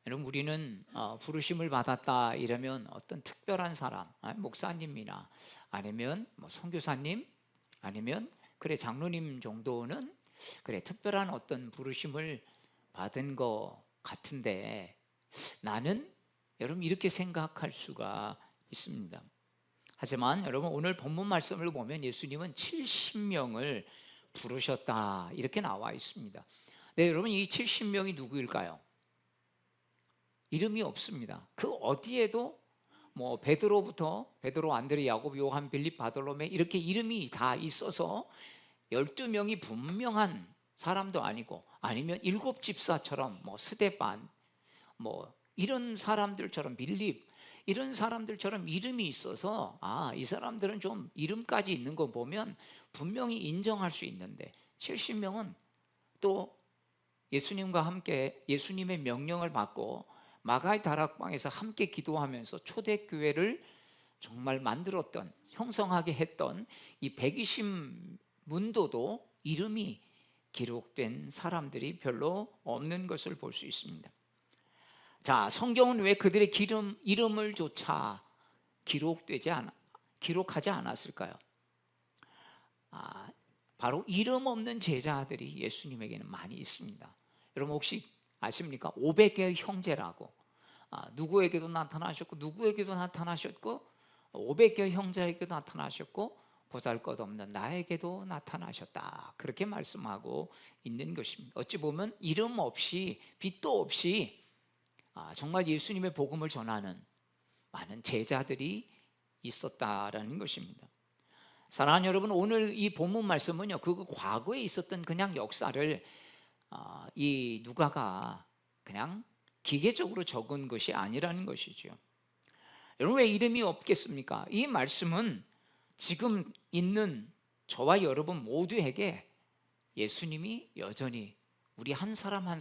여러분, 우리는 부르심을 받았다 이러면 어떤 특별한 사람, 목사님이나 아니면 뭐 선교사님, 아니면 그래 장로님 정도는 그래 특별한 어떤 부르심을 받은 것 같은데, 나는 여러분 이렇게 생각할 수가 있습니다. 하지만 여러분, 오늘 본문 말씀을 보면 예수님은 70명을 부르셨다 이렇게 나와 있습니다. 네, 여러분, 이 70명이 누구일까요? 이름이 없습니다. 그 어디에도 뭐 베드로, 안드레, 야곱, 요한, 빌립, 바돌로메 이렇게 이름이 다 있어서 12명이 분명한 사람도 아니고, 아니면 일곱 집사처럼 뭐 스데반 뭐 이런 사람들처럼, 빌립 이런 사람들처럼 이름이 있어서 이 사람들은 좀 이름까지 있는 거 보면 분명히 인정할 수 있는데, 70명은 또 예수님과 함께 예수님의 명령을 받고 마가의 다락방에서 함께 기도하면서 초대교회를 정말 만들었던, 형성하게 했던 이 120문도도 이름이 기록된 사람들이 별로 없는 것을 볼 수 있습니다. 자, 성경은 왜 그들의 이름을 조차 기록하지 않았을까요? 바로 이름 없는 제자들이 예수님에게는 많이 있습니다. 여러분 혹시 아십니까? 500개의 형제라고, 누구에게도 나타나셨고 누구에게도 나타나셨고 500개의 형제에게도 나타나셨고 보잘것없는 나에게도 나타나셨다, 그렇게 말씀하고 있는 것입니다. 어찌 보면 이름 없이 빛도 없이 정말 예수님의 복음을 전하는 많은 제자들이 있었다라는 것입니다. 사랑하는 여러분, 오늘 이 본문 말씀은요, 그 과거에 있었던 그냥 역사를 이 누가가 그냥 기계적으로 적은 것이 아니라는 것이죠. 여러분, 왜 이름이 없겠습니까? 이 말씀은 지금 있는 저와 여러분 모두에게 예수님이 여전히 우리 한 사람 한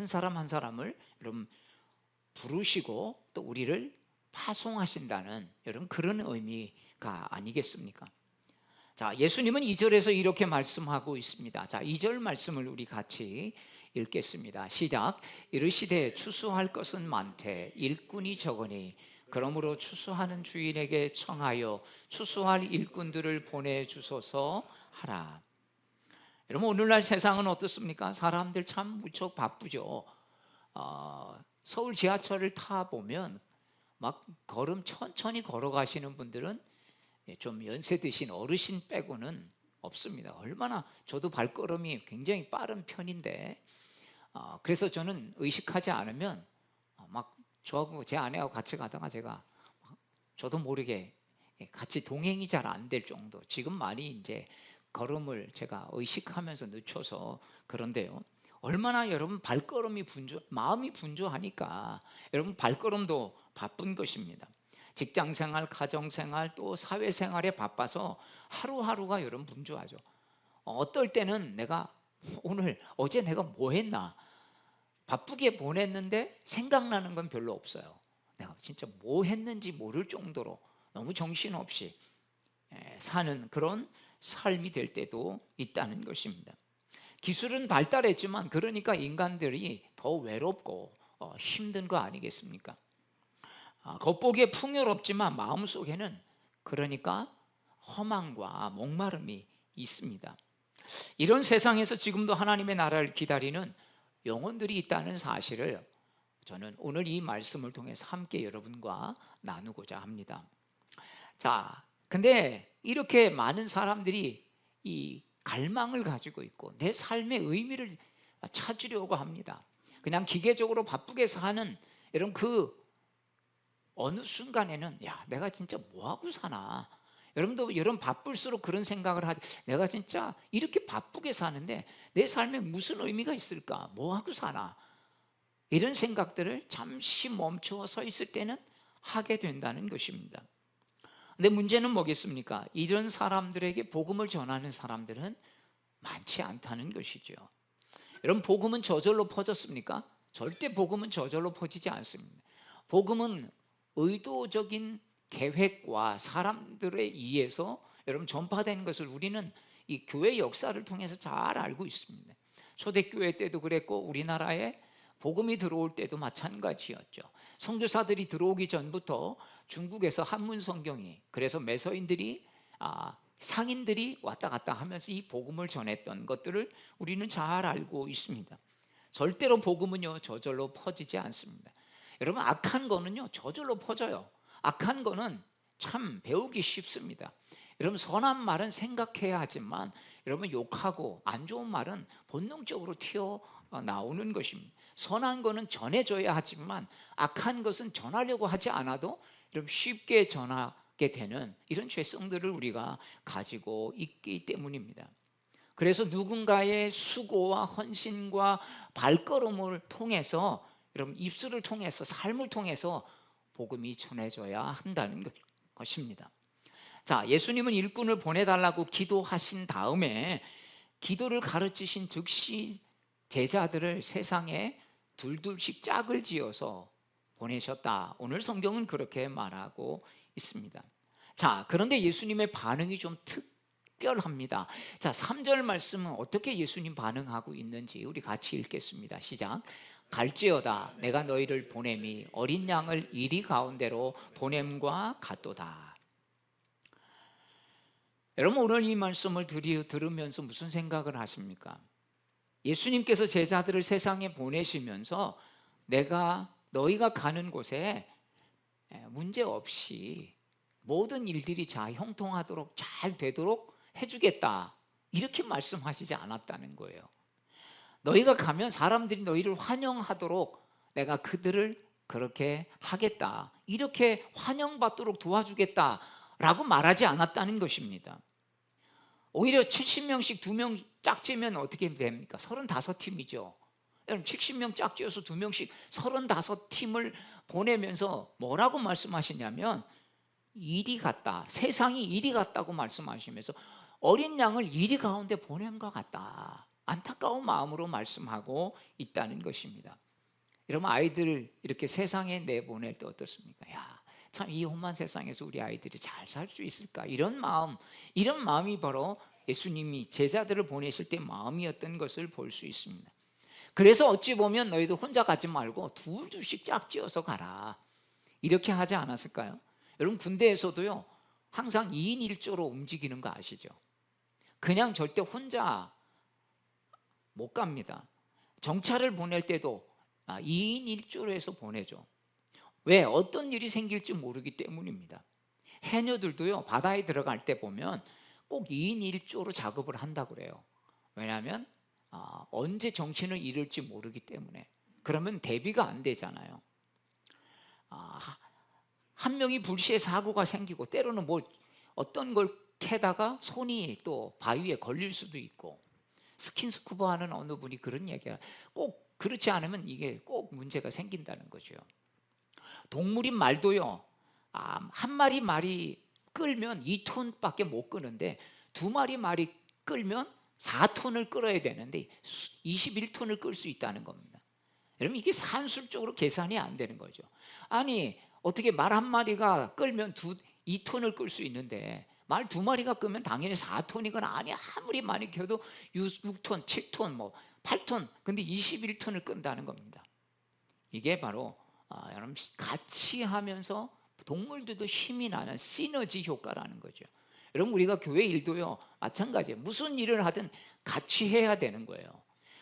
사람을 여러분 부르시고 또 우리를 파송하신다는 여러분 그런 의미가 아니겠습니까? 자, 예수님은 2절에서 이렇게 말씀하고 있습니다. 자, 2절 말씀을 우리 같이 읽겠습니다. 시작. 이르시되 추수할 것은 많되 일꾼이 적으니 그러므로 추수하는 주인에게 청하여 추수할 일꾼들을 보내주소서 하라. 여러분, 오늘날 세상은 어떻습니까? 사람들 참 무척 바쁘죠. 서울 지하철을 타보면 막 천천히 걸어가시는 분들은 좀 연세 드신 어르신 빼고는 없습니다. 얼마나, 저도 발걸음이 굉장히 빠른 편인데 그래서 저는 의식하지 않으면 막 저하고 제 아내하고 같이 가다가 제가 저도 모르게 같이 동행이 잘 안 될 정도, 지금 많이 이제 걸음을 제가 의식하면서 늦춰서 그런데요, 얼마나 여러분 발걸음이 마음이 분주하니까 여러분 발걸음도 바쁜 것입니다. 직장생활, 가정생활, 또 사회생활에 바빠서 하루하루가 여러분 분주하죠. 어떨 때는 어제 내가 뭐 했나, 바쁘게 보냈는데 생각나는 건 별로 없어요. 내가 진짜 뭐 했는지 모를 정도로 너무 정신없이 사는 그런 삶이 될 때도 있다는 것입니다. 기술은 발달했지만 그러니까 인간들이 더 외롭고 힘든 거 아니겠습니까? 겉보기에 풍요롭지만 마음속에는 그러니까 허망과 목마름이 있습니다. 이런 세상에서 지금도 하나님의 나라를 기다리는 영혼들이 있다는 사실을 저는 오늘 이 말씀을 통해서 함께 여러분과 나누고자 합니다. 자, 근데 이렇게 많은 사람들이 이 갈망을 가지고 있고 내 삶의 의미를 찾으려고 합니다. 그냥 기계적으로 바쁘게 사는 여러분, 그 어느 순간에는 내가 진짜 뭐하고 사나, 여러분도 여러분 바쁠수록 그런 생각을 하죠. 내가 진짜 이렇게 바쁘게 사는데 내 삶에 무슨 의미가 있을까, 뭐하고 사나, 이런 생각들을 잠시 멈춰 서 있을 때는 하게 된다는 것입니다. 근데 문제는 뭐겠습니까? 이런 사람들에게 복음을 전하는 사람들은 많지 않다는 것이죠. 여러분, 복음은 저절로 퍼졌습니까? 절대 복음은 저절로 퍼지지 않습니다. 복음은 의도적인 계획과 사람들에 의해서 여러분 전파된 것을 우리는 이 교회 역사를 통해서 잘 알고 있습니다. 초대교회 때도 그랬고 우리나라의 복음이 들어올 때도 마찬가지였죠. 선교사들이 들어오기 전부터 중국에서 한문 성경이, 그래서 매서인들이 상인들이 왔다 갔다 하면서 이 복음을 전했던 것들을 우리는 잘 알고 있습니다. 절대로 복음은요 저절로 퍼지지 않습니다. 여러분, 악한 거는요 저절로 퍼져요. 악한 거는 참 배우기 쉽습니다. 여러분, 선한 말은 생각해야 하지만 여러분, 욕하고 안 좋은 말은 본능적으로 튀어나오는 것입니다. 선한 거는 전해줘야 하지만 악한 것은 전하려고 하지 않아도 여러분 쉽게 전하게 되는 이런 죄성들을 우리가 가지고 있기 때문입니다. 그래서 누군가의 수고와 헌신과 발걸음을 통해서, 여러분, 입술을 통해서, 삶을 통해서 복음이 전해져야 한다는 것입니다. 자, 예수님은 일꾼을 보내달라고 기도하신 다음에 기도를 가르치신 즉시 제자들을 세상에 둘둘씩 짝을 지어서 보내셨다. 오늘 성경은 그렇게 말하고 있습니다. 자, 그런데 예수님의 반응이 좀 특별합니다. 자, 3절 말씀은 어떻게 예수님 반응하고 있는지 우리 같이 읽겠습니다. 시작. 갈지어다 내가 너희를 보냄이 어린 양을 이리 가운데로 보냄과 같도다. 여러분, 오늘 이 말씀을 들으면서 무슨 생각을 하십니까? 예수님께서 제자들을 세상에 보내시면서 너희가 가는 곳에 문제 없이 모든 일들이 잘 형통하도록 잘 되도록 해주겠다, 이렇게 말씀하시지 않았다는 거예요. 너희가 가면 사람들이 너희를 환영하도록 내가 그들을 그렇게 하겠다, 이렇게 환영받도록 도와주겠다라고 말하지 않았다는 것입니다. 오히려 70명씩 2명 짝지면 어떻게 됩니까? 35팀이죠. 여러분, 70명 짝지어서 2명씩 35팀을 보내면서 뭐라고 말씀하시냐면 이리 갔다, 세상이 이리 갔다고 말씀하시면서 어린 양을 이리 가운데 보냄과 같다, 안타까운 마음으로 말씀하고 있다는 것입니다. 여러분, 아이들 이렇게 세상에 내보낼 때 어떻습니까? 야, 참 이 험한 세상에서 우리 아이들이 잘 살 수 있을까? 이런 마음이 바로 예수님이 제자들을 보내실 때 마음이었던 것을 볼 수 있습니다. 그래서 어찌 보면 너희도 혼자 가지 말고 둘씩 짝지어서 가라, 이렇게 하지 않았을까요? 여러분, 군대에서도요 항상 2인 1조로 움직이는 거 아시죠? 그냥 절대 혼자 못 갑니다. 정찰을 보낼 때도 2인 1조로 해서 보내죠. 왜? 어떤 일이 생길지 모르기 때문입니다. 해녀들도요 바다에 들어갈 때 보면 꼭 2인 1조로 작업을 한다고 그래요. 왜냐하면 언제 정신을 잃을지 모르기 때문에. 그러면 대비가 안 되잖아요. 한 명이 불시에 사고가 생기고, 때로는 뭐 어떤 걸 캐다가 손이 또 바위에 걸릴 수도 있고, 스킨스쿠버 하는 어느 분이 그런 얘기가, 꼭 그렇지 않으면 이게 꼭 문제가 생긴다는 거죠. 동물인 말도요, 한 마리 말이 끌면 2톤밖에 못 끄는데 2마리 말이 끌면 4톤을 끌어야 되는데 21톤을 끌 수 있다는 겁니다. 여러분, 이게 산술적으로 계산이 안 되는 거죠. 아니, 어떻게 말 한 마리가 끌면 2톤을 끌 수 있는데 말 2마리가 끄면 당연히 4톤이거나, 아니 아무리 많이 켜도 6톤, 7톤, 뭐 8톤, 근데 21톤을 끈다는 겁니다. 이게 바로 여러분, 같이 하면서 동물들도 힘이 나는 시너지 효과라는 거죠. 여러분, 우리가 교회 일도요 마찬가지예요. 무슨 일을 하든 같이 해야 되는 거예요.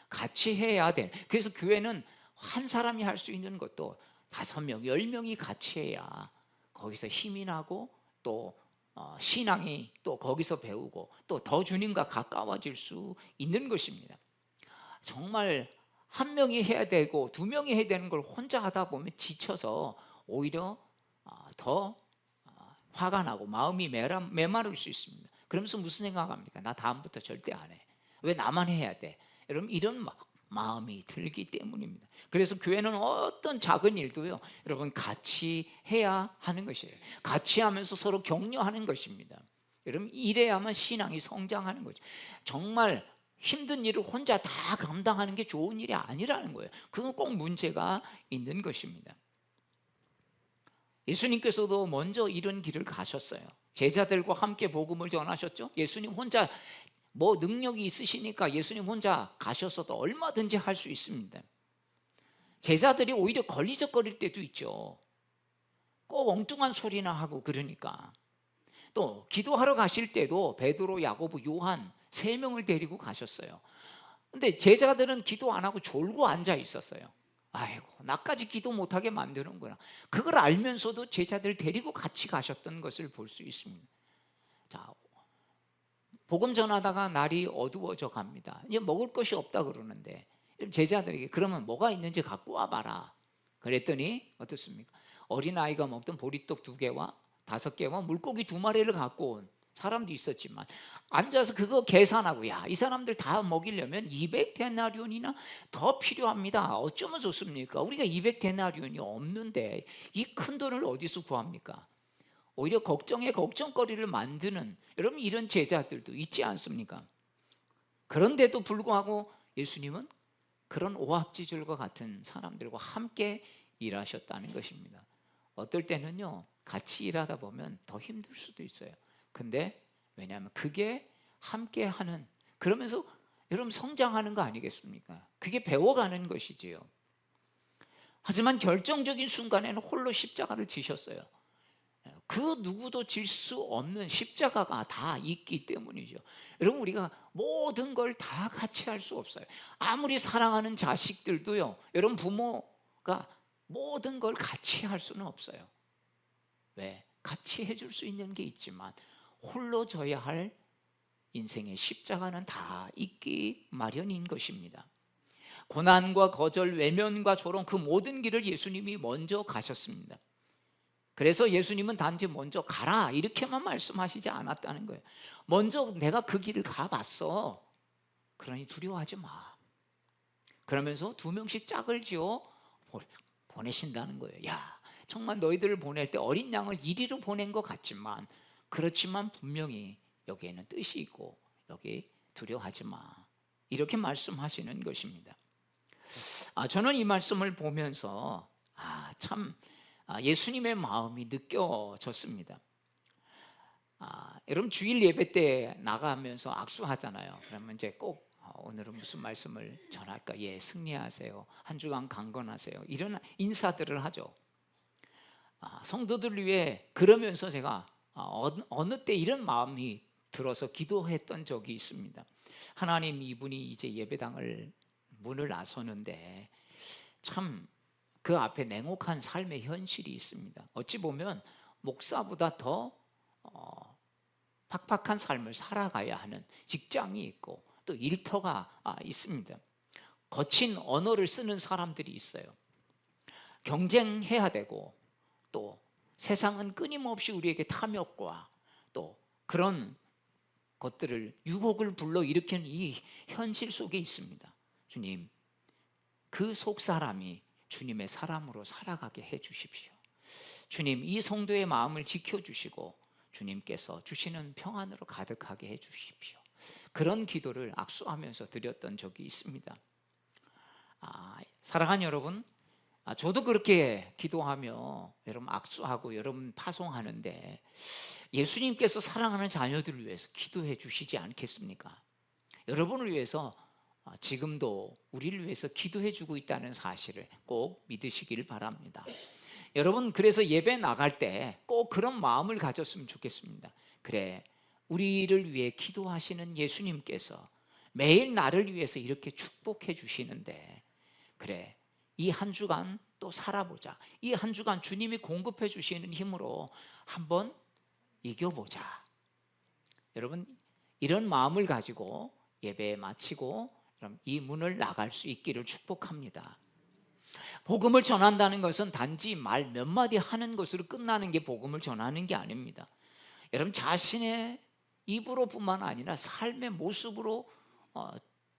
같이 해야 돼. 그래서 교회는 한 사람이 할 수 있는 것도 5명, 10명이 같이 해야 거기서 힘이 나고, 또 신앙이 또 거기서 배우고, 또 더 주님과 가까워질 수 있는 것입니다. 정말 한 명이 해야 되고 2명이 해야 되는 걸 혼자 하다 보면 지쳐서 오히려 더 화가 나고 마음이 메마를 수 있습니다. 그러면서 무슨 생각합니까? 나 다음부터 절대 안 해. 왜 나만 해야 돼? 여러분, 이런 마음이 들기 때문입니다. 그래서 교회는 어떤 작은 일도요 여러분 같이 해야 하는 것이에요. 같이 하면서 서로 격려하는 것입니다. 여러분, 이래야만 신앙이 성장하는 거죠. 정말 힘든 일을 혼자 다 감당하는 게 좋은 일이 아니라는 거예요. 그건 꼭 문제가 있는 것입니다. 예수님께서도 먼저 이런 길을 가셨어요. 제자들과 함께 복음을 전하셨죠. 예수님 혼자 뭐 능력이 있으시니까 예수님 혼자 가셨어도 얼마든지 할 수 있습니다. 제자들이 오히려 걸리적거릴 때도 있죠. 꼭 엉뚱한 소리나 하고 그러니까. 또 기도하러 가실 때도 베드로, 야고보, 요한 3명을 데리고 가셨어요. 근데 제자들은 기도 안 하고 졸고 앉아 있었어요. 아이고, 나까지 기도 못하게 만드는구나. 그걸 알면서도 제자들 데리고 같이 가셨던 것을 볼 수 있습니다. 자, 복음 전하다가 날이 어두워져 갑니다. 이제 먹을 것이 없다 그러는데 제자들에게 그러면 뭐가 있는지 갖고 와봐라. 그랬더니 어떻습니까? 어린아이가 먹던 보리떡 2개와 5개와 물고기 2마리를 갖고 온 사람도 있었지만 앉아서 그거 계산하고, 야, 이 사람들 다 먹이려면 200데나리온이나 더 필요합니다. 어쩌면 좋습니까? 우리가 200데나리온이 없는데 이 큰 돈을 어디서 구합니까? 오히려 걱정에 걱정거리를 만드는, 여러분, 이런 제자들도 있지 않습니까? 그런데도 불구하고 예수님은 그런 오합지졸과 같은 사람들과 함께 일하셨다는 것입니다. 어떨 때는요, 같이 일하다 보면 더 힘들 수도 있어요. 근데 왜냐하면 그게 함께하는, 그러면서 여러분 성장하는 거 아니겠습니까? 그게 배워가는 것이지요. 하지만 결정적인 순간에는 홀로 십자가를 지셨어요. 그 누구도 질 수 없는 십자가가 다 있기 때문이죠. 여러분, 우리가 모든 걸 다 같이 할 수 없어요. 아무리 사랑하는 자식들도요, 여러분 부모가 모든 걸 같이 할 수는 없어요. 왜? 같이 해줄 수 있는 게 있지만 홀로 져야 할 인생의 십자가는 다 있기 마련인 것입니다. 고난과 거절, 외면과 조롱, 그 모든 길을 예수님이 먼저 가셨습니다. 그래서 예수님은 단지 먼저 가라 이렇게만 말씀하시지 않았다는 거예요. 먼저 내가 그 길을 가봤어. 그러니 두려워하지 마. 그러면서 2명씩 짝을 지어 보내신다는 거예요. 야, 정말 너희들을 보낼 때 어린 양을 이리로 보낸 것 같지만, 그렇지만 분명히 여기에는 뜻이 있고 여기 두려워하지 마. 이렇게 말씀하시는 것입니다. 저는 이 말씀을 보면서 참 예수님의 마음이 느껴졌습니다. 여러분 주일 예배 때 나가면서 악수하잖아요. 그러면 이제 꼭 오늘은 무슨 말씀을 전할까? 예, 승리하세요. 한 주간 강건하세요. 이런 인사들을 하죠. 성도들 위해 그러면서 제가 어느 때 이런 마음이 들어서 기도했던 적이 있습니다. 하나님, 이분이 이제 예배당을 문을 나서는데 참 그 앞에 냉혹한 삶의 현실이 있습니다. 어찌 보면 목사보다 더 팍팍한 삶을 살아가야 하는 직장이 있고 또 일터가 있습니다. 거친 언어를 쓰는 사람들이 있어요. 경쟁해야 되고 또 세상은 끊임없이 우리에게 탐욕과 또 그런 것들을, 유혹을 불러일으키는 이 현실 속에 있습니다. 주님, 그 속 사람이 주님의 사람으로 살아가게 해주십시오. 주님, 이 성도의 마음을 지켜주시고 주님께서 주시는 평안으로 가득하게 해주십시오. 그런 기도를 악수하면서 드렸던 적이 있습니다. 사랑하는 여러분, 저도 그렇게 기도하며 여러분 악수하고 여러분 파송하는데 예수님께서 사랑하는 자녀들을 위해서 기도해 주시지 않겠습니까? 여러분을 위해서 지금도 우리를 위해서 기도해 주고 있다는 사실을 꼭 믿으시길 바랍니다. 여러분, 그래서 예배 나갈 때 꼭 그런 마음을 가졌으면 좋겠습니다. 그래, 우리를 위해 기도하시는 예수님께서 매일 나를 위해서 이렇게 축복해 주시는데, 그래, 이 한 주간 또 살아보자. 이 한 주간 주님이 공급해 주시는 힘으로 한번 이겨보자. 여러분, 이런 마음을 가지고 예배 마치고 그럼 이 문을 나갈 수 있기를 축복합니다. 복음을 전한다는 것은 단지 말 몇 마디 하는 것으로 끝나는 게 복음을 전하는 게 아닙니다. 여러분, 자신의 입으로 뿐만 아니라 삶의 모습으로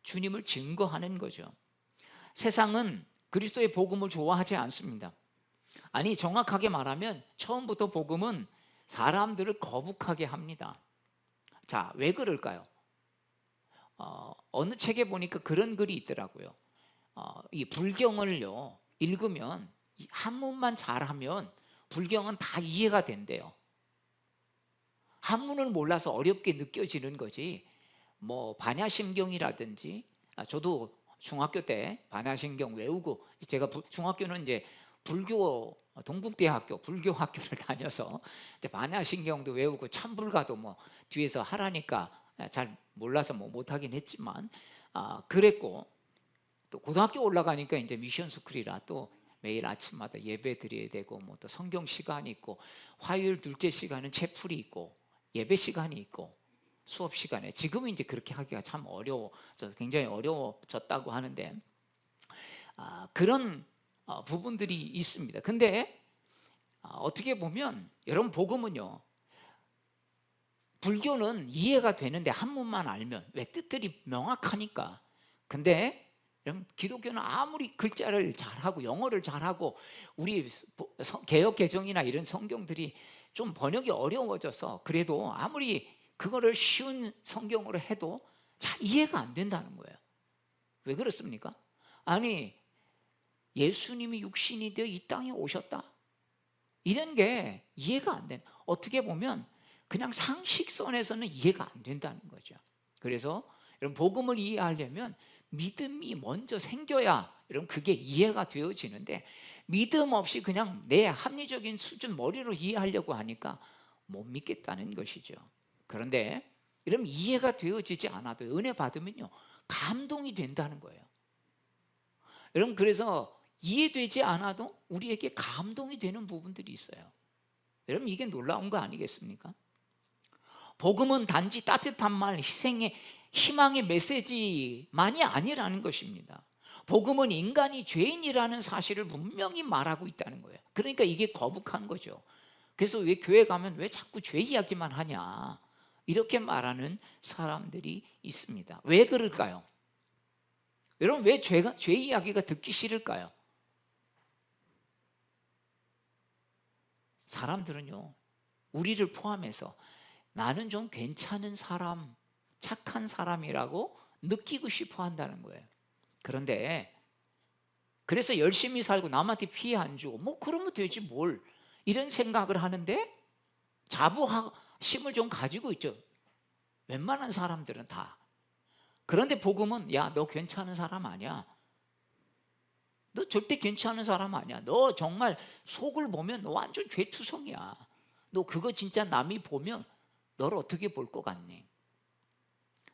주님을 증거하는 거죠. 세상은 그리스도의 복음을 좋아하지 않습니다. 아니, 정확하게 말하면 처음부터 복음은 사람들을 거북하게 합니다. 자, 왜 그럴까요? 어느 책에 보니까 그런 글이 있더라고요. 이 불경을요 읽으면 한문만 잘하면 불경은 다 이해가 된대요. 한문을 몰라서 어렵게 느껴지는 거지, 뭐 반야심경이라든지, 저도 중학교 때 반야신경 외우고, 제가 중학교는 이제 불교 동국대학교 불교 학교를 다녀서 이제 반야신경도 외우고 참불가도 뭐 뒤에서 하라니까 잘 몰라서 뭐 못하긴 했지만 그랬고, 또 고등학교 올라가니까 이제 미션 스쿨이라 또 매일 아침마다 예배 드려야 되고, 뭐 또 성경 시간이 있고, 화요일 둘째 시간은 채플이 있고, 예배 시간이 있고, 수업 시간에 지금은 이제 그렇게 하기가 참 어려워서 굉장히 어려워졌다고 하는데, 그런 부분들이 있습니다. 근데 어떻게 보면 여러분, 복음은요, 불교는 이해가 되는데 한문만 알면, 왜 뜻들이 명확하니까. 근데 기독교는 아무리 글자를 잘하고 영어를 잘하고 우리 개역 개정이나 이런 성경들이 좀 번역이 어려워져서 그래도 아무리 그거를 쉬운 성경으로 해도 잘 이해가 안 된다는 거예요. 왜 그렇습니까? 아니, 예수님이 육신이 되어 이 땅에 오셨다, 이런 게 이해가 안 되는, 어떻게 보면 그냥 상식선에서는 이해가 안 된다는 거죠. 그래서 여러분, 복음을 이해하려면 믿음이 먼저 생겨야 여러분 그게 이해가 되어지는데, 믿음 없이 그냥 내 합리적인 수준 머리로 이해하려고 하니까 못 믿겠다는 것이죠. 그런데 여러분, 이해가 되어지지 않아도 은혜 받으면요, 감동이 된다는 거예요. 여러분, 그래서 이해되지 않아도 우리에게 감동이 되는 부분들이 있어요. 여러분, 이게 놀라운 거 아니겠습니까? 복음은 단지 따뜻한 말, 희생의 희망의 메시지만이 아니라는 것입니다. 복음은 인간이 죄인이라는 사실을 분명히 말하고 있다는 거예요. 그러니까 이게 거북한 거죠. 그래서 왜 교회 가면 왜 자꾸 죄 이야기만 하냐, 이렇게 말하는 사람들이 있습니다. 왜 그럴까요? 여러분, 왜 죄 이야기가 듣기 싫을까요? 사람들은요, 우리를 포함해서 나는 좀 괜찮은 사람, 착한 사람이라고 느끼고 싶어 한다는 거예요. 그런데 그래서 열심히 살고 남한테 피해 안 주고 뭐 그러면 되지 뭘, 이런 생각을 하는데 자부심을 좀 가지고 있죠, 웬만한 사람들은 다. 그런데 복음은, 야, 너 괜찮은 사람 아니야. 너 절대 괜찮은 사람 아니야. 너 정말 속을 보면 너 완전 죄투성이야. 너 그거 진짜 남이 보면 너를 어떻게 볼 것 같니?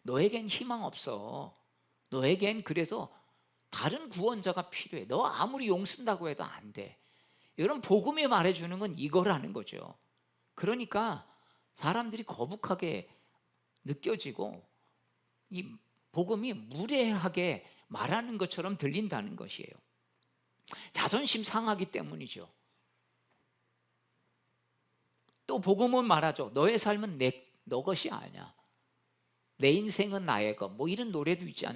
너에겐 희망 없어. 너에겐 그래서 다른 구원자가 필요해. 너 아무리 용 쓴다고 해도 안 돼. 여러분, 복음이 말해주는 건 이거라는 거죠. 그러니까 사람들이 거북하게 느껴지고 이 복음이 무례하게 말하는 것처럼 들린다는 것이에요. 자존심 상하기 때문이죠. 또 복음은 말하죠. 너의 삶은 너 것이 아니야. 내 인생은 나의 것. 뭐 이런 노래도 있지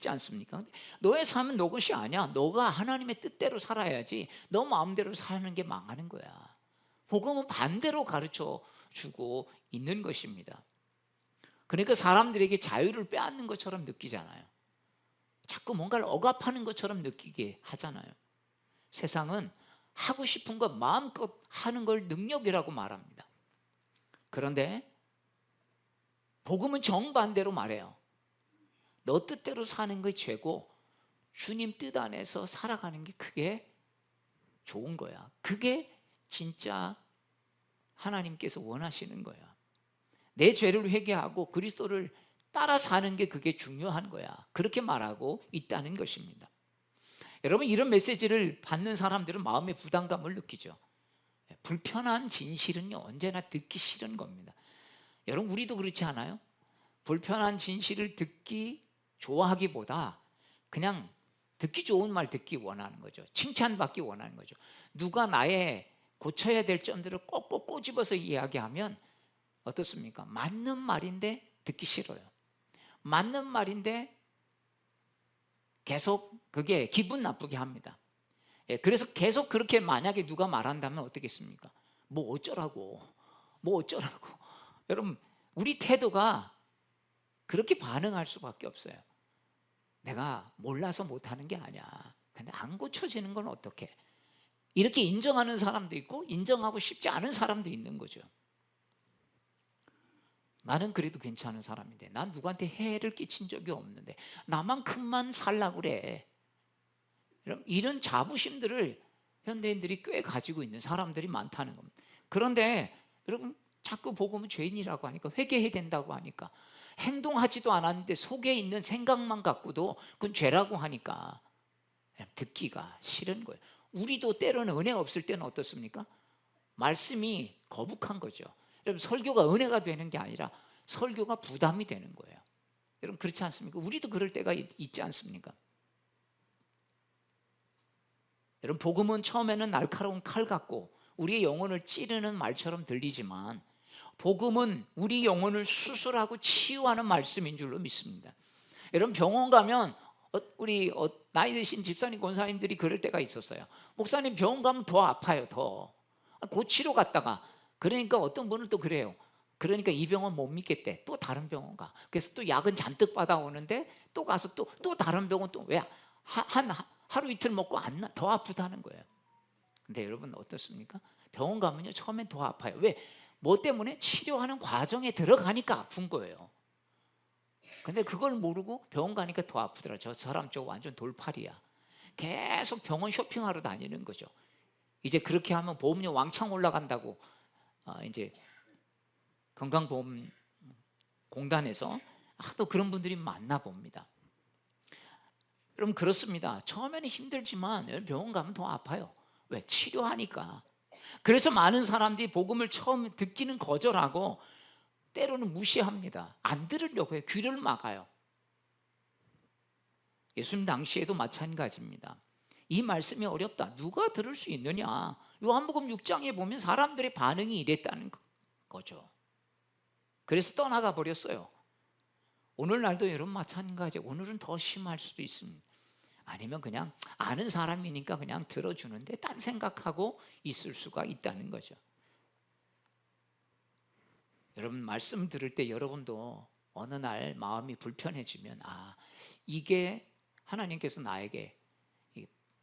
않습니까? 근데 너의 삶은 너 것이 아니야. 너가 하나님의 뜻대로 살아야지. 너 마음대로 사는 게 망하는 거야. 복음은 반대로 가르쳐 주고 있는 것입니다. 그러니까 사람들에게 자유를 빼앗는 것처럼 느끼잖아요. 자꾸 뭔가를 억압하는 것처럼 느끼게 하잖아요. 세상은 하고 싶은 것 마음껏 하는 걸 능력이라고 말합니다. 그런데 복음은 정반대로 말해요. 너 뜻대로 사는 게 죄고 주님 뜻 안에서 살아가는 게 그게 좋은 거야. 그게 진짜 하나님께서 원하시는 거야. 내 죄를 회개하고 그리스도를 따라 사는 게 그게 중요한 거야. 그렇게 말하고 있다는 것입니다. 여러분, 이런 메시지를 받는 사람들은 마음의 부담감을 느끼죠. 불편한 진실은요, 언제나 듣기 싫은 겁니다. 여러분, 우리도 그렇지 않아요? 불편한 진실을 듣기 좋아하기보다 그냥 듣기 좋은 말 듣기 원하는 거죠. 칭찬받기 원하는 거죠. 누가 나의 고쳐야 될 점들을 꼭꼭 꼬집어서 이야기하면 어떻습니까? 맞는 말인데 듣기 싫어요. 맞는 말인데 계속 그게 기분 나쁘게 합니다. 그래서 계속 그렇게 만약에 누가 말한다면 어떻겠습니까? 뭐 어쩌라고. 여러분, 우리 태도가 그렇게 반응할 수밖에 없어요. 내가 몰라서 못하는 게 아니야. 근데 안 고쳐지는 건 어떡해? 이렇게 인정하는 사람도 있고 인정하고 싶지 않은 사람도 있는 거죠. 나는 그래도 괜찮은 사람인데, 난 누구한테 해를 끼친 적이 없는데 나만큼만 살라고 그래. 이런 자부심들을 현대인들이 꽤 가지고 있는 사람들이 많다는 겁니다. 그런데 여러분, 자꾸 복음은 죄인이라고 하니까, 회개해야 된다고 하니까, 행동하지도 않았는데 속에 있는 생각만 갖고도 그건 죄라고 하니까 듣기가 싫은 거예요. 우리도 때로는 은혜 없을 때는 어떻습니까? 말씀이 거북한 거죠. 여러분, 설교가 은혜가 되는 게 아니라 설교가 부담이 되는 거예요. 여러분, 그렇지 않습니까? 우리도 그럴 때가 있지 않습니까? 여러분, 복음은 처음에는 날카로운 칼 같고 우리의 영혼을 찌르는 말처럼 들리지만, 복음은 우리 영혼을 수술하고 치유하는 말씀인 줄로 믿습니다. 여러분, 병원 가면 우리 나이 드신 집사님, 권사님들이 그럴 때가 있었어요. 목사님, 병원 가면 더 아파요. 더 고치러 갔다가, 그러니까 어떤 분은 또 그래요. 그러니까 이 병원 못 믿겠대. 또 다른 병원 가. 그래서 또 약은 잔뜩 받아오는데 또 가서 또 다른 병원, 또 왜 하루 이틀 먹고 더 아프다는 거예요. 근데 여러분, 어떻습니까? 병원 가면요, 처음엔 더 아파요. 왜? 뭐 때문에? 치료하는 과정에 들어가니까 아픈 거예요. 근데 그걸 모르고 병원 가니까 더 아프더라. 저 사람 저 완전 돌팔이야. 계속 병원 쇼핑하러 다니는 거죠. 이제 그렇게 하면 보험료 왕창 올라간다고 이제 건강보험공단에서 또 그런 분들이 많나 봅니다. 여러분, 그렇습니다. 처음에는 힘들지만 병원 가면 더 아파요. 왜? 치료하니까. 그래서 많은 사람들이 복음을 처음 듣기는 거절하고 때로는 무시합니다. 안 들으려고 해요. 귀를 막아요. 예수님 당시에도 마찬가지입니다. 이 말씀이 어렵다. 누가 들을 수 있느냐? 요한복음 6장에 보면 사람들의 반응이 이랬다는 거죠. 그래서 떠나가 버렸어요. 오늘날도 여러분 마찬가지예요. 오늘은 더 심할 수도 있습니다. 아니면 그냥 아는 사람이니까 그냥 들어주는데 딴 생각하고 있을 수가 있다는 거죠. 여러분, 말씀 들을 때 여러분도 어느 날 마음이 불편해지면, 이게 하나님께서 나에게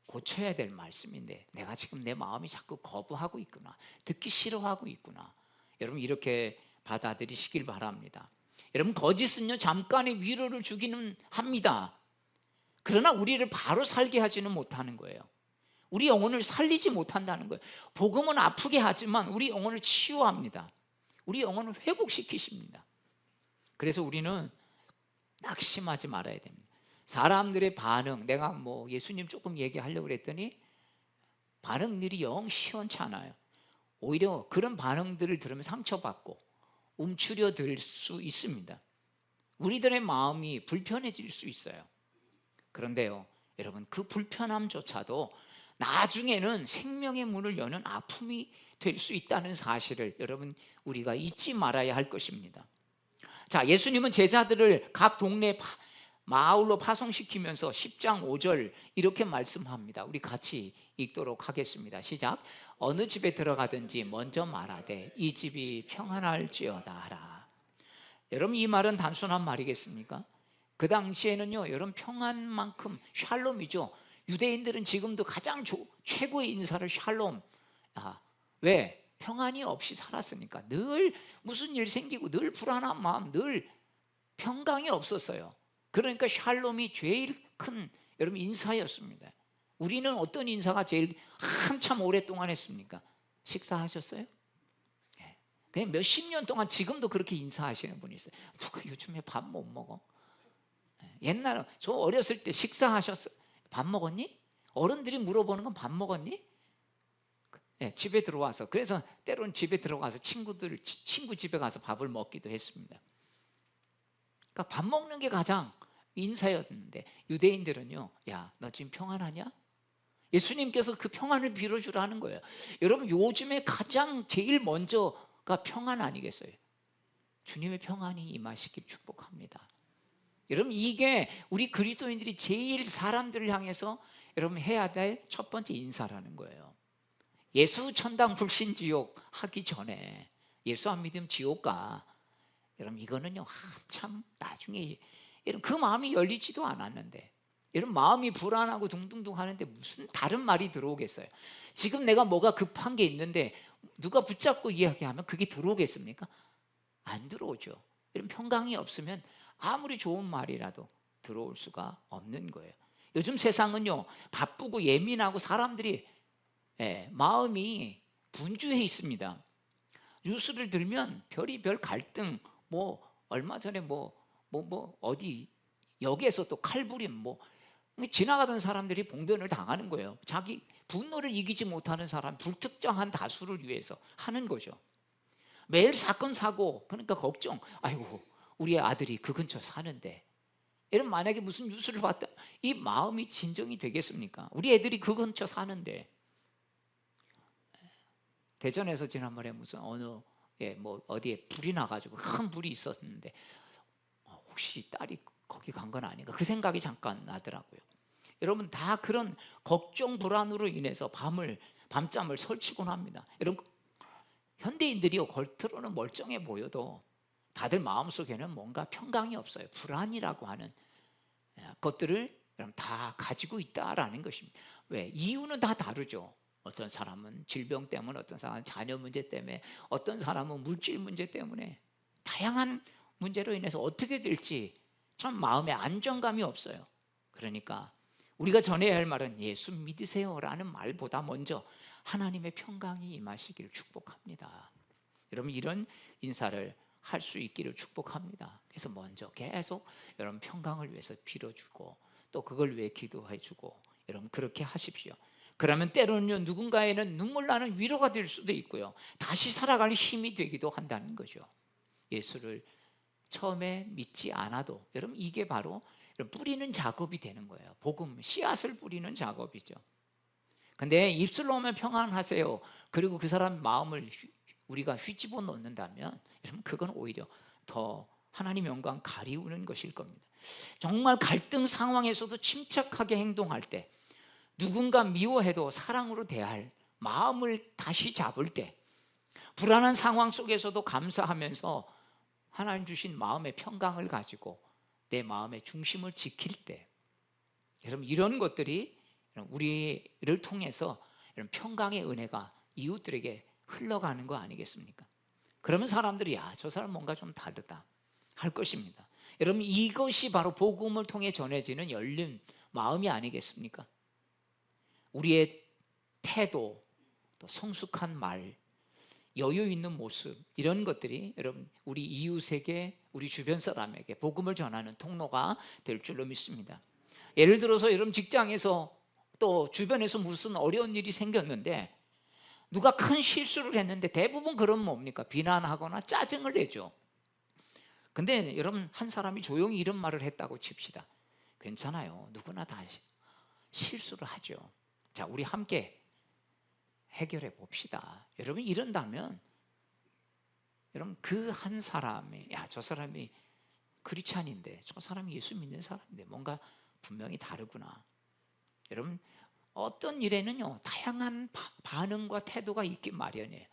고쳐야 될 말씀인데 내가 지금 내 마음이 자꾸 거부하고 있구나, 듣기 싫어하고 있구나. 여러분, 이렇게 받아들이시길 바랍니다. 여러분, 거짓은요, 잠깐의 위로를 주기는 합니다. 그러나 우리를 바로 살게 하지는 못하는 거예요. 우리 영혼을 살리지 못한다는 거예요. 복음은 아프게 하지만 우리 영혼을 치유합니다. 우리 영혼을 회복시키십니다. 그래서 우리는 낙심하지 말아야 됩니다. 사람들의 반응, 내가 뭐 예수님 조금 얘기하려고 그랬더니 반응들이 영 시원치 않아요. 오히려 그런 반응들을 들으면 상처받고 움츠려들 수 있습니다. 우리들의 마음이 불편해질 수 있어요. 그런데요, 여러분, 그 불편함조차도 나중에는 생명의 문을 여는 아픔이 될 수 있다는 사실을 여러분, 우리가 잊지 말아야 할 것입니다. 자, 예수님은 제자들을 각 동네 마을로 파송시키면서 10장 5절 이렇게 말씀합니다. 우리 같이 읽도록 하겠습니다. 시작. 어느 집에 들어가든지 먼저 말하되 이 집이 평안할지어다 하라. 여러분, 이 말은 단순한 말이겠습니까? 그 당시에는요, 여러분, 평안만큼 샬롬이죠. 유대인들은 지금도 가장 최고의 인사를 샬롬. 왜? 평안이 없이 살았으니까. 늘 무슨 일 생기고 늘 불안한 마음, 늘 평강이 없었어요. 그러니까 샬롬이 제일 큰 여러분 인사였습니다. 우리는 어떤 인사가 제일 한참 오랫동안 했습니까? 식사하셨어요? 그냥 몇십 년 동안 지금도 그렇게 인사하시는 분이 있어요. 누가 요즘에 밥 못 먹어? 옛날에 저 어렸을 때 식사하셨어요? 밥 먹었니? 어른들이 물어보는 건 밥 먹었니? 집에 들어와서, 그래서 때로는 집에 들어가서 친구 집에 가서 밥을 먹기도 했습니다. 그러니까 밥 먹는 게 가장 인사였는데, 유대인들은요, 야, 너 지금 평안하냐? 예수님께서 그 평안을 빌어주라는 거예요. 여러분, 요즘에 가장 제일 먼저가 평안 아니겠어요? 주님의 평안이 임하시길 축복합니다. 여러분, 이게 우리 그리스도인들이 제일 사람들을 향해서 여러분 해야 될 첫 번째 인사라는 거예요. 예수 천당 불신지옥 하기 전에 예수 안 믿으면 지옥 가. 여러분, 이거는요 한참 나중에, 여러분, 그 마음이 열리지도 않았는데, 여러분, 마음이 불안하고 둥둥둥 하는데 무슨 다른 말이 들어오겠어요? 지금 내가 뭐가 급한 게 있는데 누가 붙잡고 이야기하면 그게 들어오겠습니까? 안 들어오죠. 이런 평강이 없으면 아무리 좋은 말이라도 들어올 수가 없는 거예요. 요즘 세상은요, 바쁘고 예민하고 사람들이 마음이 분주해 있습니다. 뉴스를 들면 별의별 갈등, 얼마 전에 어디 역에서 또 칼부림, 지나가던 사람들이 봉변을 당하는 거예요. 자기 분노를 이기지 못하는 사람, 불특정한 다수를 위해서 하는 거죠. 매일 사건 사고, 그러니까 걱정. 아이고, 우리 아들이 그 근처 사는데, 이런 만약에 무슨 뉴스를 봤다, 이 마음이 진정이 되겠습니까? 우리 애들이 그 근처 사는데. 대전에서 지난번에 무슨 어디에 불이 나가지고 큰 불이 있었는데, 혹시 딸이 거기 간 건 아닌가, 그 생각이 잠깐 나더라고요. 여러분, 다 그런 걱정 불안으로 인해서 밤잠을 설치곤 합니다. 여러분, 현대인들이요, 겉으로는 멀쩡해 보여도 다들 마음속에는 뭔가 평강이 없어요. 불안이라고 하는 것들을 다 가지고 있다라는 것입니다. 왜? 이유는 다 다르죠. 어떤 사람은 질병 때문에, 어떤 사람은 자녀 문제 때문에, 어떤 사람은 물질 문제 때문에, 다양한 문제로 인해서 어떻게 될지 참 마음에 안정감이 없어요. 그러니까 우리가 전해야 할 말은 예수 믿으세요라는 말보다 먼저 하나님의 평강이 임하시기를 축복합니다. 여러분, 이런 인사를 할 수 있기를 축복합니다. 그래서 먼저 계속 여러분 평강을 위해서 빌어주고, 또 그걸 위해 기도해주고, 여러분 그렇게 하십시오. 그러면 때로는요, 누군가에는 눈물 나는 위로가 될 수도 있고요, 다시 살아가는 힘이 되기도 한다는 거죠. 예수를 처음에 믿지 않아도 여러분, 이게 바로 뿌리는 작업이 되는 거예요. 복음, 씨앗을 뿌리는 작업이죠. 근데 입술로만 평안하세요, 그리고 그 사람 마음을 우리가 휘집어 놓는다면, 여러분 그건 오히려 더 하나님 영광 가리우는 것일 겁니다. 정말 갈등 상황에서도 침착하게 행동할 때, 누군가 미워해도 사랑으로 대할 마음을 다시 잡을 때, 불안한 상황 속에서도 감사하면서 하나님 주신 마음의 평강을 가지고 내 마음의 중심을 지킬 때, 여러분 이런 것들이 우리를 통해서 이런 평강의 은혜가 이웃들에게 흘러가는 거 아니겠습니까? 그러면 사람들이 저 사람 뭔가 좀 다르다 할 것입니다. 여러분, 이것이 바로 복음을 통해 전해지는 열린 마음이 아니겠습니까? 우리의 태도, 또 성숙한 말, 여유 있는 모습, 이런 것들이 여러분 우리 이웃에게, 우리 주변 사람에게 복음을 전하는 통로가 될 줄로 믿습니다. 예를 들어서 여러분 직장에서 또 주변에서 무슨 어려운 일이 생겼는데, 누가 큰 실수를 했는데 대부분 그런 뭡니까? 비난하거나 짜증을 내죠. 근데 여러분, 한 사람이 조용히 이런 말을 했다고 칩시다. 괜찮아요, 누구나 다 실수를 하죠. 자, 우리 함께 해결해 봅시다. 여러분 이런다면, 여러분 그 한 사람이 저 사람이 크리스찬인데, 저 사람이 예수 믿는 사람인데 뭔가 분명히 다르구나. 여러분, 어떤 일에는요 다양한 반응과 태도가 있기 마련이에요.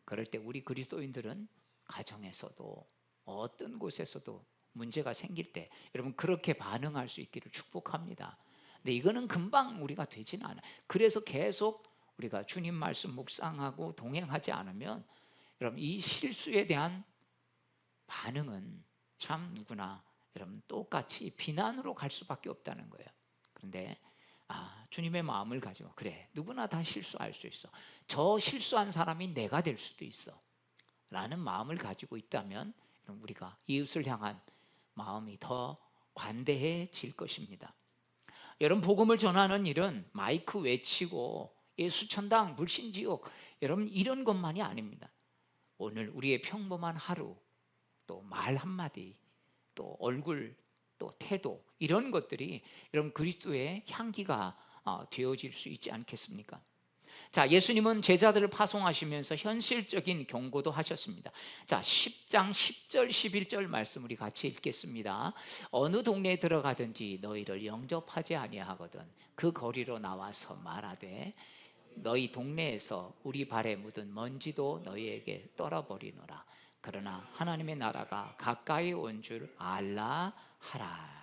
그럴 때 우리 그리스도인들은 가정에서도 어떤 곳에서도 문제가 생길 때 여러분 그렇게 반응할 수 있기를 축복합니다. 근데 이거는 금방 우리가 되진 않아요. 그래서 계속 우리가 주님 말씀 묵상하고 동행하지 않으면 여러분 이 실수에 대한 반응은 참 누구나 여러분 똑같이 비난으로 갈 수밖에 없다는 거예요. 그런데 주님의 마음을 가지고, 그래, 누구나 다 실수할 수 있어, 저 실수한 사람이 내가 될 수도 있어 라는 마음을 가지고 있다면 우리가 이웃을 향한 마음이 더 관대해질 것입니다. 여러분, 복음을 전하는 일은 마이크 외치고 예수천당 불신지옥, 여러분 이런 것만이 아닙니다. 오늘 우리의 평범한 하루, 또 말 한마디, 또 얼굴, 또 태도, 이런 것들이 여러분 그리스도의 향기가 되어질 수 있지 않겠습니까? 자, 예수님은 제자들을 파송하시면서 현실적인 경고도 하셨습니다. 자, 10장 10절 11절 말씀 우리 같이 읽겠습니다. 어느 동네에 들어가든지 너희를 영접하지 아니하거든 그 거리로 나와서 말하되 너희 동네에서 우리 발에 묻은 먼지도 너희에게 떨어버리노라. 그러나 하나님의 나라가 가까이 온 줄 알라 하라.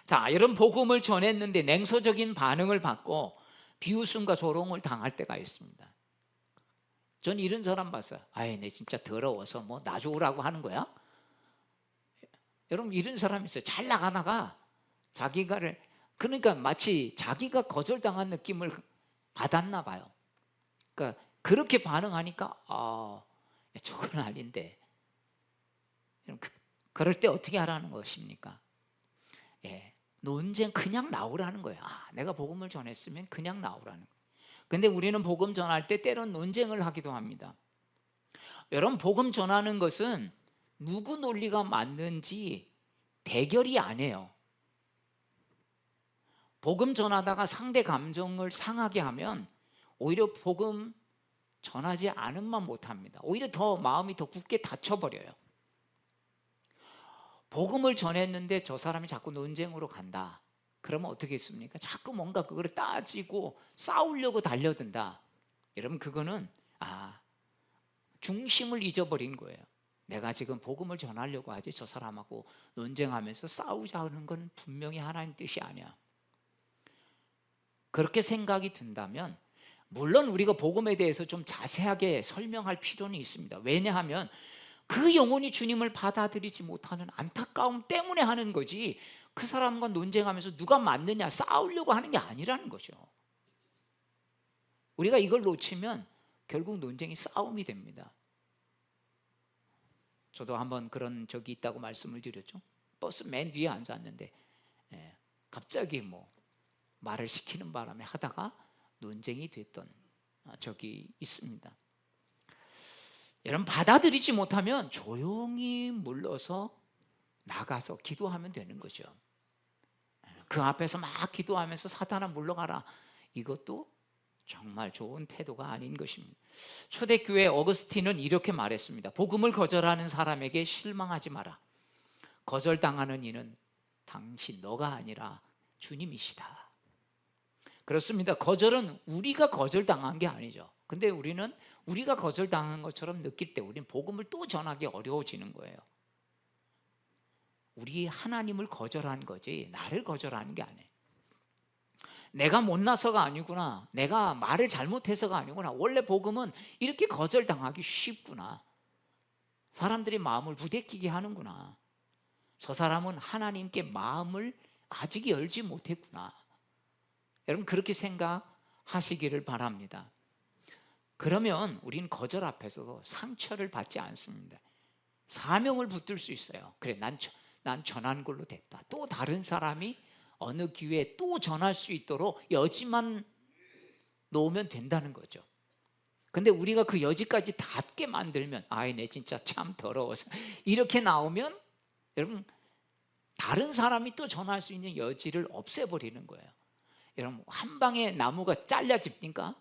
자, 여러분 복음을 전했는데 냉소적인 반응을 받고 비웃음과 조롱을 당할 때가 있습니다. 전 이런 사람 봤어요. 아이, 내 진짜 더러워서 뭐 놔주라고 하는 거야? 여러분, 이런 사람이 있어요. 잘 나가다가 자기가를, 그러니까 마치 자기가 거절당한 느낌을 받았나 봐요. 그러니까 그렇게 반응하니까 저건 아닌데. 그럴 때 어떻게 하라는 것입니까? 논쟁 그냥 나오라는 거예요. 내가 복음을 전했으면 그냥 나오라는 거예요. 근데 우리는 복음 전할 때 때론 논쟁을 하기도 합니다. 여러분, 복음 전하는 것은 누구 논리가 맞는지 대결이 아니에요. 복음 전하다가 상대 감정을 상하게 하면 오히려 복음 전하지 않음만 못합니다. 오히려 더 마음이 더 굳게 닫혀버려요. 복음을 전했는데 저 사람이 자꾸 논쟁으로 간다. 그러면 어떻게 했습니까? 자꾸 뭔가 그거를 따지고 싸우려고 달려든다. 여러분, 그거는 중심을 잊어버린 거예요. 내가 지금 복음을 전하려고 하지 저 사람하고 논쟁하면서 싸우자는 건 분명히 하나님 뜻이 아니야. 그렇게 생각이 든다면 물론 우리가 복음에 대해서 좀 자세하게 설명할 필요는 있습니다. 왜냐하면 그 영혼이 주님을 받아들이지 못하는 안타까움 때문에 하는 거지, 그 사람과 논쟁하면서 누가 맞느냐 싸우려고 하는 게 아니라는 거죠. 우리가 이걸 놓치면 결국 논쟁이 싸움이 됩니다. 저도 한번 그런 적이 있다고 말씀을 드렸죠. 버스 맨 뒤에 앉았는데 갑자기 말을 시키는 바람에 하다가 논쟁이 됐던 적이 있습니다. 여러분, 받아들이지 못하면 조용히 물러서 나가서 기도하면 되는 거죠. 그 앞에서 막 기도하면서 사탄아 물러가라, 이것도 정말 좋은 태도가 아닌 것입니다. 초대교회 어거스틴은 이렇게 말했습니다. 복음을 거절하는 사람에게 실망하지 마라. 거절당하는 이는 당신 너가 아니라 주님이시다. 그렇습니다. 거절은 우리가 거절당한 게 아니죠. 근데 우리는 우리가 거절당한 것처럼 느낄 때 우리는 복음을 또 전하기 어려워지는 거예요. 우리 하나님을 거절한 거지 나를 거절하는 게 아니에요. 내가 못나서가 아니구나, 내가 말을 잘못해서가 아니구나, 원래 복음은 이렇게 거절당하기 쉽구나, 사람들이 마음을 부대끼게 하는구나, 저 사람은 하나님께 마음을 아직 열지 못했구나. 여러분, 그렇게 생각하시기를 바랍니다. 그러면 우리는 거절 앞에서도 상처를 받지 않습니다. 사명을 붙들 수 있어요. 그래, 난 전한 걸로 됐다. 또 다른 사람이 어느 기회에 또 전할 수 있도록 여지만 놓으면 된다는 거죠. 근데 우리가 그 여지까지 닿게 만들면 내 진짜 참 더러워서 이렇게 나오면 여러분, 다른 사람이 또 전할 수 있는 여지를 없애버리는 거예요. 여러분, 한 방에 나무가 잘라집니까?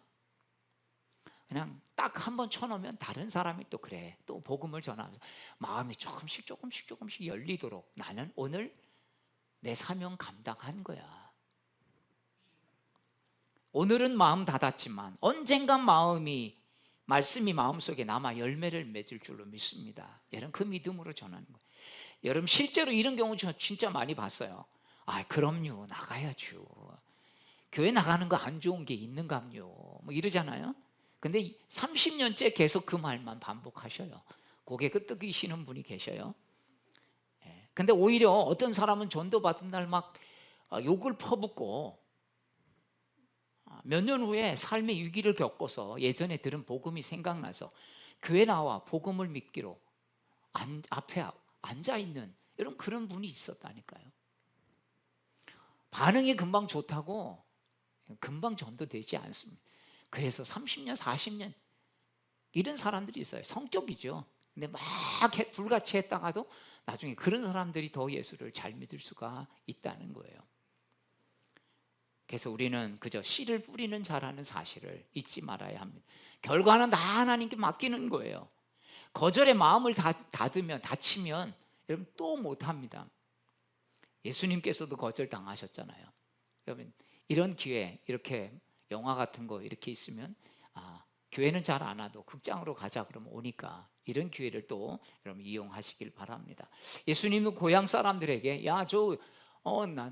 그냥 딱 한 번 쳐놓으면 다른 사람이 또 그래, 또 복음을 전하면서 마음이 조금씩 열리도록 나는 오늘 내 사명 감당한 거야. 오늘은 마음 닫았지만 언젠간 말씀이 마음속에 남아 열매를 맺을 줄로 믿습니다. 여러분, 그 믿음으로 전하는 거예요. 여러분, 실제로 이런 경우 저 진짜 많이 봤어요. 그럼요, 나가야죠. 교회 나가는 거 안 좋은 게 있는감요, 이러잖아요. 근데 30년째 계속 그 말만 반복하셔요. 고개 끄덕이시는 분이 계셔요. 근데 오히려 어떤 사람은 전도 받은 날 막 욕을 퍼붓고 몇 년 후에 삶의 위기를 겪어서 예전에 들은 복음이 생각나서 교회 나와 복음을 믿기로 앞에 앉아있는 이런 그런 분이 있었다니까요. 반응이 금방 좋다고 금방 전도되지 않습니다. 그래서 30년 40년 이런 사람들이 있어요. 성격이죠. 근데 막 불같이 했다가도 나중에 그런 사람들이 더 예수를 잘 믿을 수가 있다는 거예요. 그래서 우리는 그저 씨를 뿌리는 자라는 사실을 잊지 말아야 합니다. 결과는 다 하나님께 맡기는 거예요. 거절의 마음을 닫히면 여러분 또 못합니다. 예수님께서도 거절당하셨잖아요. 여러분, 이런 기회, 이렇게 영화 같은 거 이렇게 있으면 교회는 잘 안 와도 극장으로 가자 그러면 오니까 이런 기회를 또 여러분 이용하시길 바랍니다. 예수님은 고향 사람들에게 저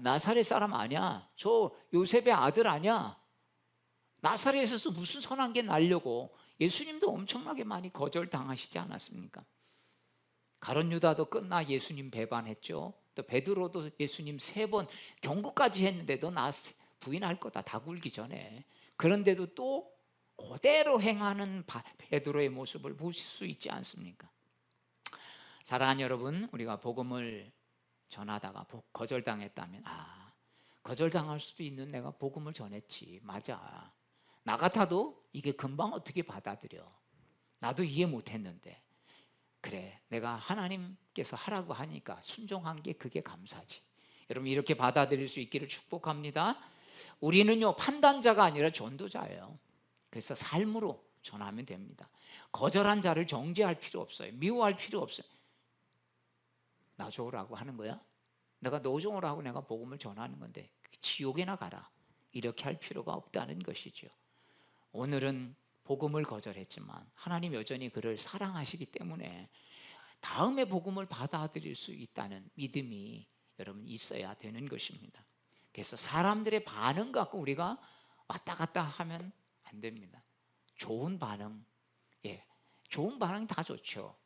나사렛 사람 아니야, 저 요셉의 아들 아니야, 나사렛에서 무슨 선한 게 나려고 예수님도 엄청나게 많이 거절당하시지 않았습니까? 가룟 유다도 끝나 예수님 배반했죠. 또 베드로도 예수님 3번 경고까지 했는데도 나 부인할 거다, 다 굴기 전에. 그런데도 또 그대로 행하는 베드로의 모습을 보실 수 있지 않습니까? 사랑하는 여러분, 우리가 복음을 전하다가 거절당했다면 거절당할 수도 있는 내가 복음을 전했지. 맞아. 나 같아도 이게 금방 어떻게 받아들여. 나도 이해 못했는데. 그래, 내가 하나님께서 하라고 하니까 순종한 게 그게 감사지. 여러분, 이렇게 받아들일 수 있기를 축복합니다. 우리는요, 판단자가 아니라 전도자예요. 그래서 삶으로 전하면 됩니다. 거절한 자를 정죄할 필요 없어요. 미워할 필요 없어요. 나 좋으라고 하는 거야? 내가 너 좋으라고 내가 복음을 전하는 건데 지옥에나 가라, 이렇게 할 필요가 없다는 것이죠. 오늘은 복음을 거절했지만 하나님 여전히 그를 사랑하시기 때문에 다음에 복음을 받아들일 수 있다는 믿음이 여러분 있어야 되는 것입니다. 그래서 사람들의 반응 갖고 우리가 왔다 갔다 하면 안 됩니다. 좋은 반응, 좋은 반응이 다 좋죠.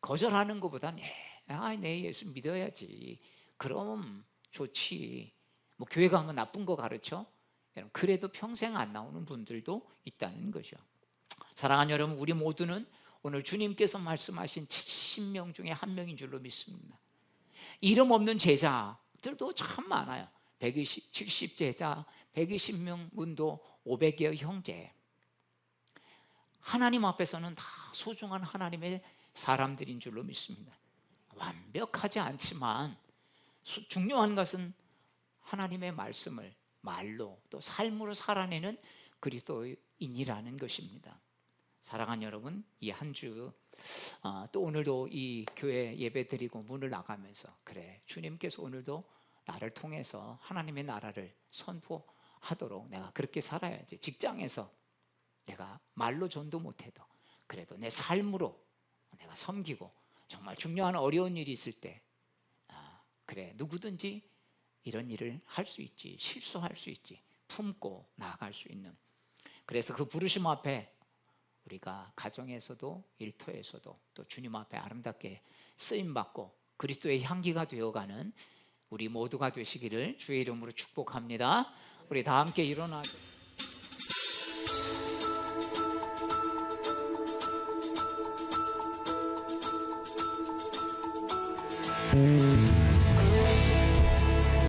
거절하는 것보다는 내 예수 믿어야지, 그럼 좋지. 뭐 교회 가면 나쁜 거 가르쳐? 그래도 평생 안 나오는 분들도 있다는 거죠. 사랑하는 여러분, 우리 모두는 오늘 주님께서 말씀하신 70명 중에 한 명인 줄로 믿습니다. 이름 없는 제자들도 참 많아요. 170 제자, 120명 문도, 500여 형제. 하나님 앞에서는 다 소중한 하나님의 사람들인 줄로 믿습니다. 완벽하지 않지만 중요한 것은 하나님의 말씀을 말로 또 삶으로 살아내는 그리스도인이라는 것입니다. 사랑하는 여러분, 이 한 주 또 오늘도 이 교회 예배 드리고 문을 나가면서 그래, 주님께서 오늘도 나를 통해서 하나님의 나라를 선포하도록 내가 그렇게 살아야지. 직장에서 내가 말로 전도 못해도 그래도 내 삶으로 내가 섬기고, 정말 중요한 어려운 일이 있을 때 그래, 누구든지 이런 일을 할 수 있지, 실수할 수 있지, 품고 나아갈 수 있는. 그래서 그 부르심 앞에 우리가 가정에서도 일터에서도 또 주님 앞에 아름답게 쓰임받고 그리스도의 향기가 되어가는 우리 모두가 되시기를 주의 이름으로 축복합니다. 우리 다 함께 일어나죠.